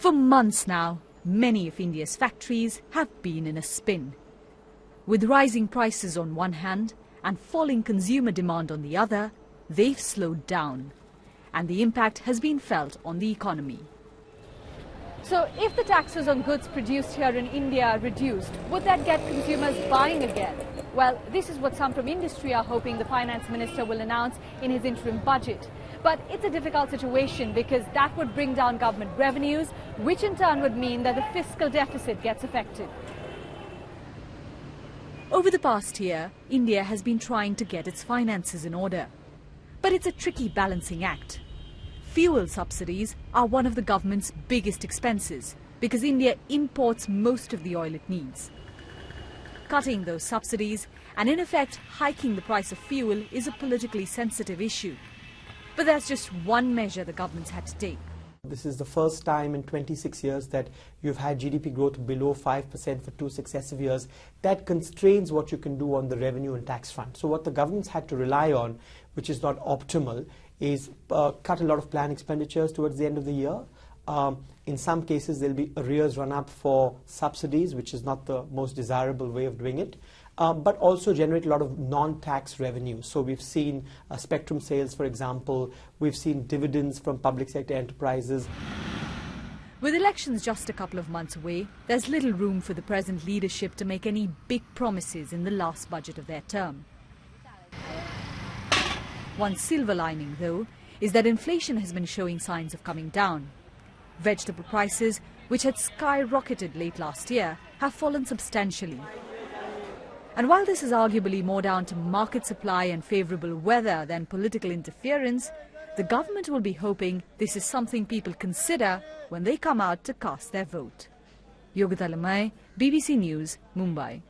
For months now, many of India's factories have been in a spin. With rising prices on one hand and falling consumer demand on the other, they've slowed down. And the impact has been felt on the economy. So if the taxes on goods produced here in India are reduced, would that get consumers buying again? Well, this is what some from industry are hoping the finance minister will announce in his interim budget. But it's a difficult situation because that would bring down government revenues, which in turn would mean that the fiscal deficit gets affected. Over the past year, India has been trying to get its finances in order. But it's a tricky balancing act. Fuel subsidies are one of the government's biggest expenses because India imports most of the oil it needs. Cutting those subsidies and in effect hiking the price of fuel is a politically sensitive issue. But that's just one measure the government's had to take. This is the first time in 26 years that you've had GDP growth below 5% for 2 successive years. That constrains what you can do on the revenue and tax front. So what the government's had to rely on, which is not optimal, is cut a lot of planned expenditures towards the end of the year. In some cases, there'll be arrears run up for subsidies, which is not the most desirable way of doing it, but also generate a lot of non-tax revenue. So we've seen spectrum sales, for example. We've seen dividends from public sector enterprises. With elections just a couple of months away, there's little room for the present leadership to make any big promises in the last budget of their term. One silver lining, though, is that inflation has been showing signs of coming down. Vegetable prices, which had skyrocketed late last year, have fallen substantially. And while this is arguably more down to market supply and favourable weather than political interference, the government will be hoping this is something people consider when they come out to cast their vote. Yogita Lamai, BBC News, Mumbai.